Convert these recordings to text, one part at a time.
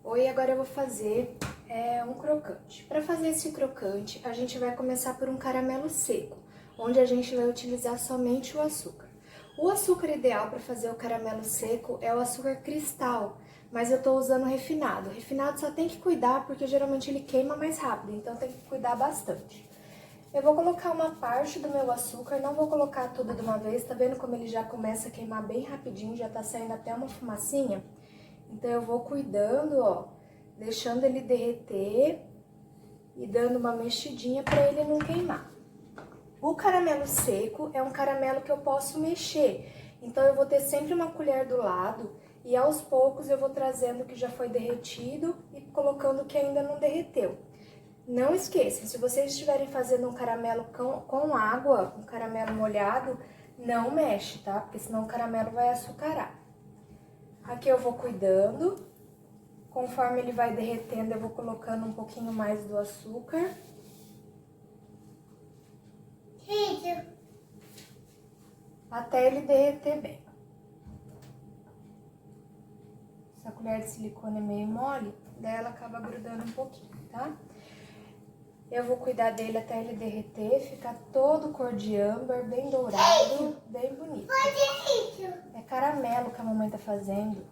Oi, agora eu vou fazer um crocante. Para fazer esse crocante, a gente vai começar por um caramelo seco, onde a gente vai utilizar somente o açúcar. O açúcar ideal para fazer o caramelo seco é o açúcar cristal, mas eu estou usando refinado. O refinado só tem que cuidar porque geralmente ele queima mais rápido, então tem que cuidar bastante. Eu vou colocar uma parte do meu açúcar, não vou colocar tudo de uma vez, tá vendo como ele já começa a queimar bem rapidinho, já tá saindo até uma fumacinha? Então eu vou cuidando, ó, deixando ele derreter e dando uma mexidinha para ele não queimar. O caramelo seco é um caramelo que eu posso mexer, então eu vou ter sempre uma colher do lado e aos poucos eu vou trazendo o que já foi derretido e colocando o que ainda não derreteu. Não esqueçam, se vocês estiverem fazendo um caramelo com água, um caramelo molhado, não mexe, tá? Porque senão o caramelo vai açucarar. Aqui eu vou cuidando, conforme ele vai derretendo eu vou colocando um pouquinho mais do açúcar. Até ele derreter bem. Essa colher de silicone é meio mole, daí ela acaba grudando um pouquinho, tá? Eu vou cuidar dele até ele derreter, ficar todo cor de âmbar, bem dourado, bem bonito. É caramelo que a mamãe tá fazendo.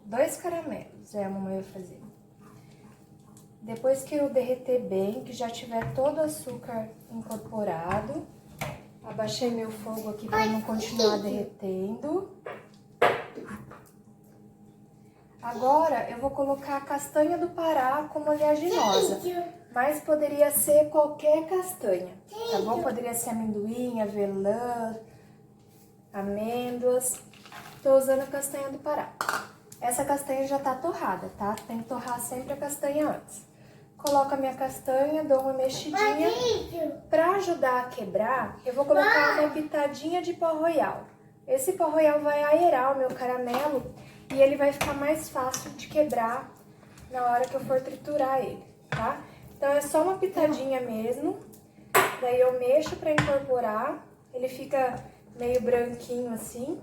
Dois caramelos a mamãe vai fazer. Depois que eu derreter bem, que já tiver todo o açúcar incorporado, abaixei meu fogo aqui para não continuar derretendo. Agora eu vou colocar a castanha do Pará como oleaginosa, mas poderia ser qualquer castanha, tá bom? Poderia ser amendoim, avelã, amêndoas. Tô usando a castanha do Pará. Essa castanha já tá torrada, tá? Tem que torrar sempre a castanha antes. Coloco a minha castanha, dou uma mexidinha. Pra ajudar a quebrar, eu vou colocar uma pitadinha de pó royal. Esse pó royal vai aerar o meu caramelo e ele vai ficar mais fácil de quebrar na hora que eu for triturar ele, tá? Então é só uma pitadinha mesmo, daí eu mexo pra incorporar, ele fica meio branquinho assim.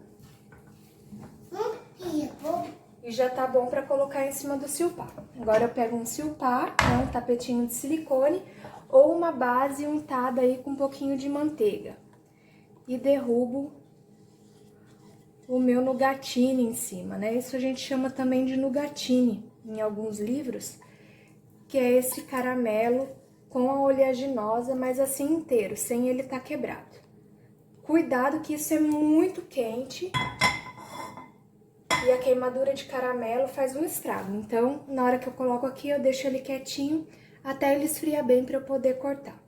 E já tá bom pra colocar em cima do silpar. Agora eu pego um silpar, um tapetinho de silicone ou uma base untada aí com um pouquinho de manteiga. E derrubo o meu nougatine em cima, né? Isso a gente chama também de nougatine em alguns livros, que é esse caramelo com a oleaginosa, mas assim inteiro, sem ele estar quebrado. Cuidado que isso é muito quente e a queimadura de caramelo faz um estrago. Então, na hora que eu coloco aqui, eu deixo ele quietinho até ele esfriar bem para eu poder cortar.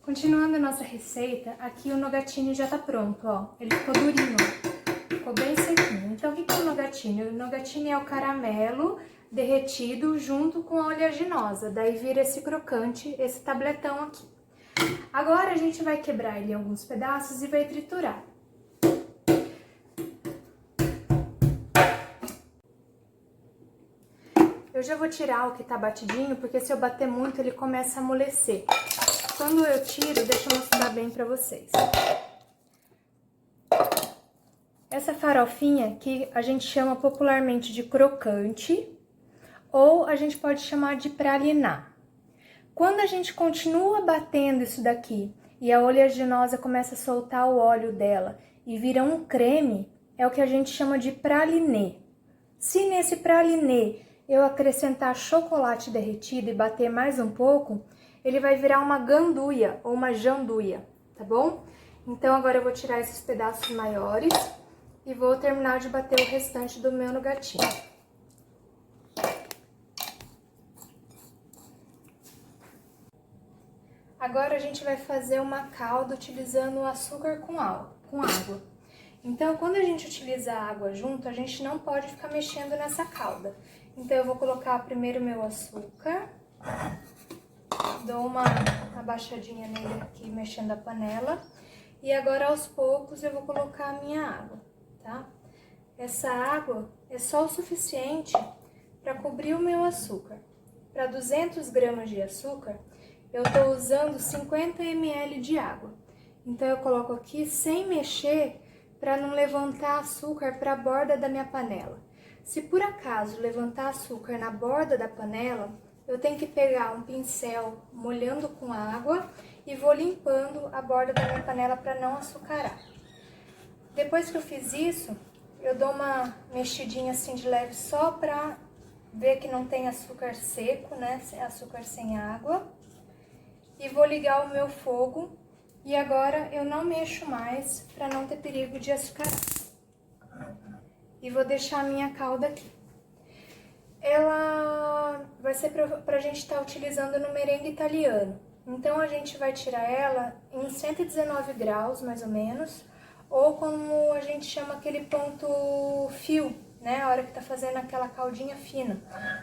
Continuando a nossa receita, aqui o nougatine já tá pronto, ó. Ele ficou durinho, ó. Ficou bem sequinho. Então, o que é o nougatine? O nougatine é o caramelo derretido junto com a oleaginosa. Daí vira esse crocante, esse tabletão aqui. Agora, a gente vai quebrar ele em alguns pedaços e vai triturar. Eu já vou tirar o que tá batidinho, porque se eu bater muito, ele começa a amolecer. Quando eu tiro, deixa eu mostrar bem pra vocês. Essa farofinha que a gente chama popularmente de crocante, ou a gente pode chamar de pralinar. Quando a gente continua batendo isso daqui e a oleaginosa começa a soltar o óleo dela e vira um creme, é o que a gente chama de pralinê. Se nesse pralinê eu acrescentar chocolate derretido e bater mais um pouco, ele vai virar uma ganduia ou uma janduia, tá bom? Então agora eu vou tirar esses pedaços maiores e vou terminar de bater o restante do meu nougatinho. Agora a gente vai fazer uma calda utilizando o açúcar com água. Então, quando a gente utiliza a água junto, a gente não pode ficar mexendo nessa calda. Então, eu vou colocar primeiro o meu açúcar, dou uma abaixadinha nele aqui, mexendo a panela. E agora, aos poucos, eu vou colocar a minha água, tá? Essa água é só o suficiente para cobrir o meu açúcar. Para 200 gramas de açúcar, eu tô usando 50 ml de água. Então, eu coloco aqui sem mexer, para não levantar açúcar para a borda da minha panela. Se por acaso levantar açúcar na borda da panela, eu tenho que pegar um pincel molhando com água e vou limpando a borda da minha panela para não açucarar. Depois que eu fiz isso, eu dou uma mexidinha assim de leve só para ver que não tem açúcar seco, né? Açúcar sem água. E vou ligar o meu fogo. E agora eu não mexo mais para não ter perigo de açucarar. E vou deixar a minha calda aqui. Ela vai ser para a gente estar utilizando no merengue italiano. Então a gente vai tirar ela em 119 graus, mais ou menos. Ou como a gente chama aquele ponto fio, né? A hora que tá fazendo aquela caldinha fina.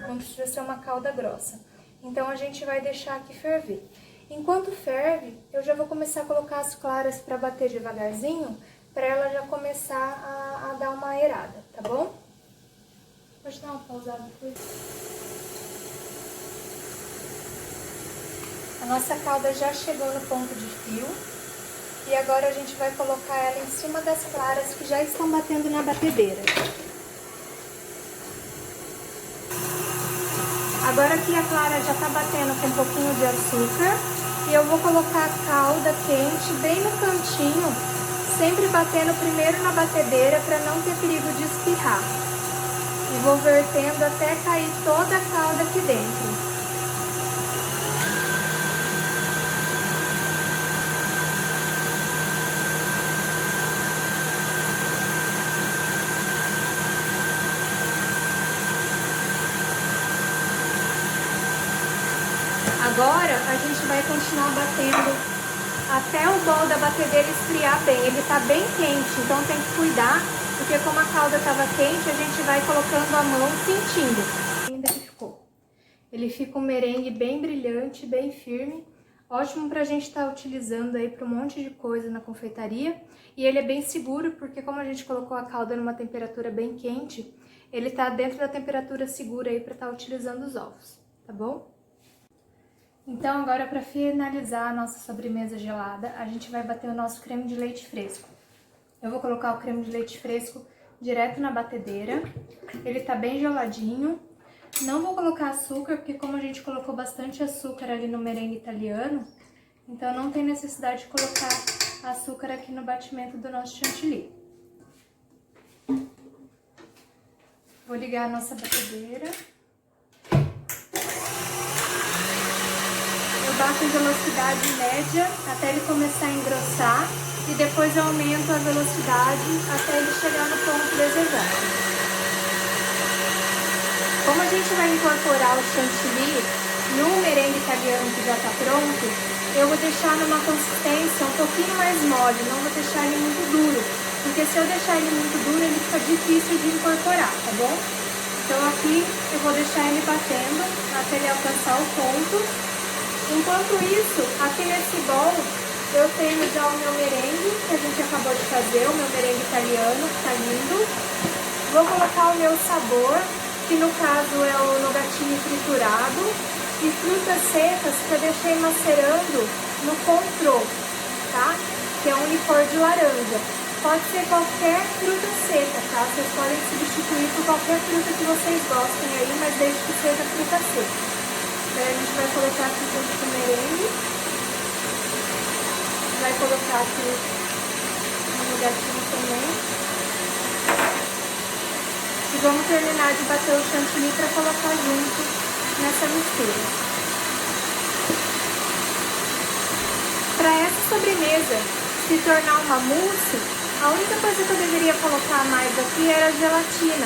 Não precisa ser uma calda grossa. Então a gente vai deixar aqui ferver. Enquanto ferve, eu já vou começar a colocar as claras para bater devagarzinho, para ela já começar a dar uma aerada, tá bom? Pode dar uma pausada depois. A nossa calda já chegou no ponto de fio. E agora a gente vai colocar ela em cima das claras que já estão batendo na batedeira. Agora que a clara já tá batendo com um pouquinho de açúcar, e eu vou colocar a calda quente bem no cantinho, sempre batendo primeiro na batedeira para não ter perigo de espirrar. E vou vertendo até cair toda a calda aqui dentro. Agora a gente vai continuar batendo até o bol da batedeira esfriar bem. Ele tá bem quente, então tem que cuidar, porque como a calda tava quente, a gente vai colocando a mão sentindo. Ainda que ficou. Ele fica um merengue bem brilhante, bem firme. Ótimo pra gente estar utilizando aí para um monte de coisa na confeitaria. E ele é bem seguro, porque como a gente colocou a calda numa temperatura bem quente, ele tá dentro da temperatura segura aí para estar utilizando os ovos, tá bom? Então agora, para finalizar a nossa sobremesa gelada, a gente vai bater o nosso creme de leite fresco. Eu vou colocar o creme de leite fresco direto na batedeira. Ele tá bem geladinho. Não vou colocar açúcar, porque como a gente colocou bastante açúcar ali no merengue italiano, então não tem necessidade de colocar açúcar aqui no batimento do nosso chantilly. Vou ligar a nossa batedeira. Bato em velocidade média até ele começar a engrossar e depois eu aumento a velocidade até ele chegar no ponto desejado. Como a gente vai incorporar o chantilly no merengue italiano que já está pronto, eu vou deixar numa consistência um pouquinho mais mole, não vou deixar ele muito duro, porque se eu deixar ele muito duro ele fica difícil de incorporar, tá bom? Então aqui eu vou deixar ele batendo até ele alcançar o ponto. Enquanto isso, aqui nesse bol, eu tenho já o meu merengue, que a gente acabou de fazer, o meu merengue italiano, que tá lindo. Vou colocar o meu sabor, que no caso é o nougatinho triturado, e frutas secas que eu deixei macerando no contrô, tá? Que é um licor de laranja. Pode ser qualquer fruta seca, tá? Vocês podem substituir por qualquer fruta que vocês gostem aí, mas desde que seja fruta seca. Daí a gente vai colocar aqui junto com o merengue. Vai colocar aqui no nougatinho também. E vamos terminar de bater o chantilly para colocar junto nessa mistura. Para essa sobremesa se tornar uma mousse, a única coisa que eu deveria colocar mais aqui era gelatina.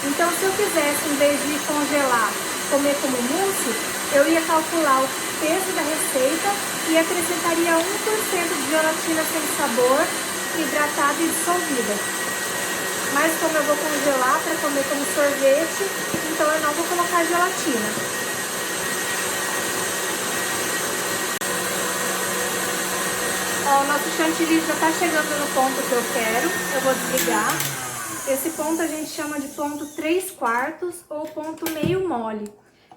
Então se eu quisesse, em vez de congelar, comer como mousse, eu ia calcular o peso da receita e acrescentaria 1% de gelatina sem sabor, hidratada e dissolvida. Mas como eu vou congelar para comer como sorvete, então eu não vou colocar gelatina. Ó, o nosso chantilly já está chegando no ponto que eu quero, eu vou desligar. Esse ponto a gente chama de ponto 3/4 ou ponto meio mole,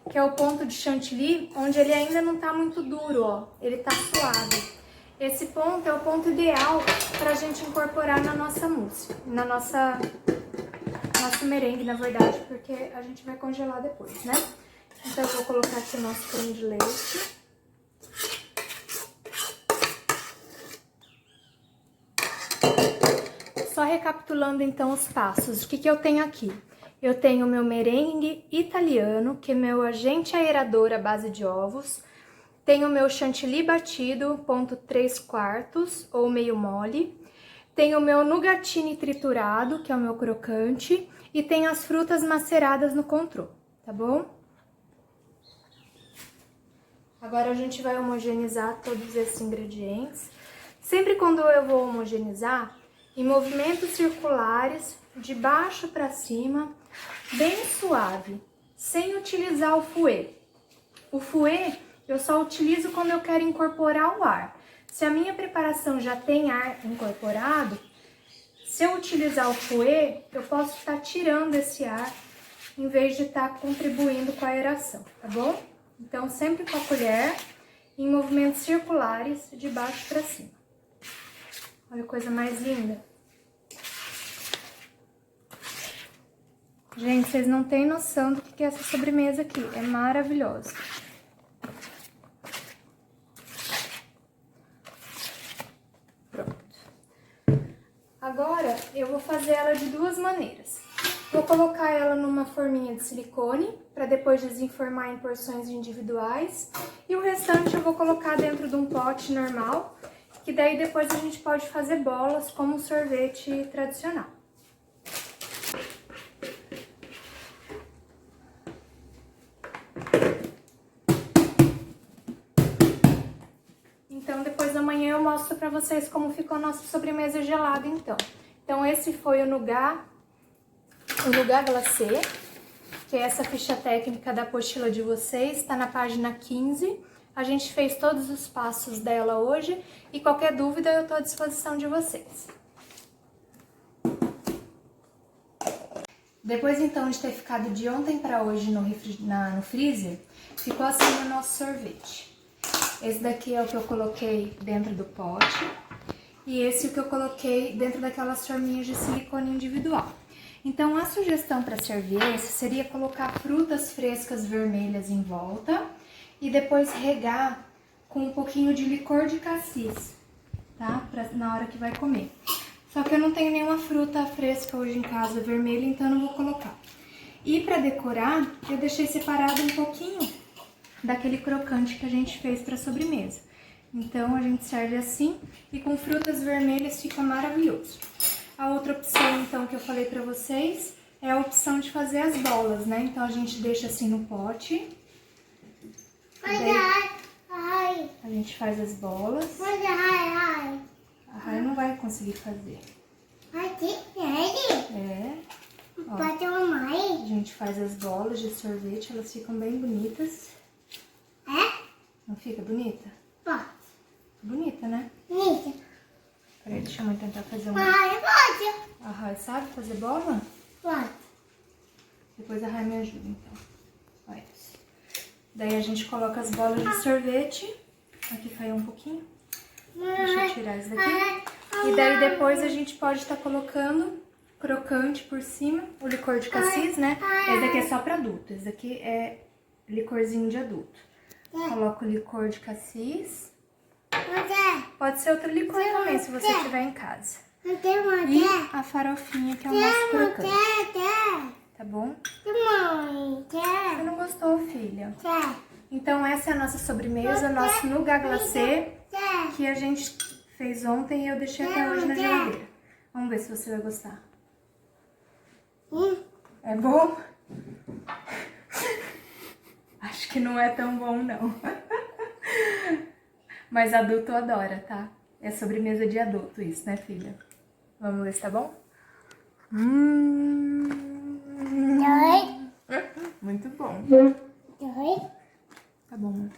que é o ponto de chantilly onde ele ainda não tá muito duro, ó, ele tá suado. Esse ponto é o ponto ideal para a gente incorporar na nossa mousse, na nosso merengue, na verdade, porque a gente vai congelar depois, né? Então, eu vou colocar aqui o nosso creme de leite. Só recapitulando, então, os passos. O que eu tenho aqui? Eu tenho o meu merengue italiano, que é meu agente aerador à base de ovos. Tenho o meu chantilly batido, ponto 3/4 ou meio mole. Tenho o meu nougatine triturado, que é o meu crocante. E tenho as frutas maceradas no contrô, tá bom? Agora a gente vai homogeneizar todos esses ingredientes. Sempre quando eu vou homogeneizar, em movimentos circulares, de baixo para cima, bem suave, sem utilizar o fouet. O fouet eu só utilizo quando eu quero incorporar o ar. Se a minha preparação já tem ar incorporado, se eu utilizar o fouet, eu posso estar tirando esse ar em vez de estar contribuindo com a aeração, tá bom? Então, sempre com a colher, em movimentos circulares, de baixo para cima. Olha que coisa mais linda. Gente, vocês não têm noção do que é essa sobremesa aqui. É maravilhosa. Pronto. Agora, eu vou fazer ela de duas maneiras. Vou colocar ela numa forminha de silicone, para depois desenformar em porções individuais. E o restante eu vou colocar dentro de um pote normal, que daí depois a gente pode fazer bolas como um sorvete tradicional. Então, depois amanhã eu mostro pra vocês como ficou a nossa sobremesa gelada, então. Então, esse foi o nougat glacé, que é essa ficha técnica da apostila de vocês, tá na página 15. A gente fez todos os passos dela hoje e qualquer dúvida eu tô à disposição de vocês. Depois, então, de ter ficado de ontem para hoje no freezer, ficou assim o nosso sorvete. Esse daqui é o que eu coloquei dentro do pote e esse é o que eu coloquei dentro daquelas forminhas de silicone individual. Então, a sugestão para servir esse seria colocar frutas frescas vermelhas em volta e depois regar com um pouquinho de licor de cassis, tá? Na hora que vai comer. Só que eu não tenho nenhuma fruta fresca hoje em casa vermelha, então eu não vou colocar. E para decorar, eu deixei separado um pouquinho daquele crocante que a gente fez para sobremesa. Então, a gente serve assim e com frutas vermelhas fica maravilhoso. A outra opção, então, que eu falei para vocês é a opção de fazer as bolas, né? Então, a gente deixa assim no pote. Daí, a gente faz as bolas. A Rai não vai conseguir fazer. É. Ó, a gente faz as bolas de sorvete, elas ficam bem bonitas. Não fica bonita? Pode. Bonita, né? Bonita. Peraí, deixa a mãe tentar fazer uma. Pode. A Rai sabe fazer bola? Pode. Depois a Rai me ajuda, então. Olha isso. Daí a gente coloca as bolas de sorvete. Aqui caiu um pouquinho. Deixa eu tirar isso daqui. E daí depois a gente pode estar colocando crocante por cima. O licor de cassis, né? Esse daqui é só para adulto. Esse daqui é licorzinho de adulto. Coloco o licor de cassis. Pode ser outro licor também, se você tiver em casa. E a farofinha, que é o nosso crocante. Tá bom? Você não gostou, filha? Então, essa é a nossa sobremesa, nosso nougat glacé, que a gente fez ontem e eu deixei até hoje na geladeira. Vamos ver se você vai gostar. É bom? Acho que não é tão bom, não. Mas adulto adora, tá? É sobremesa de adulto isso, né, filha? Vamos ver se tá bom? Muito bom. Tá bom,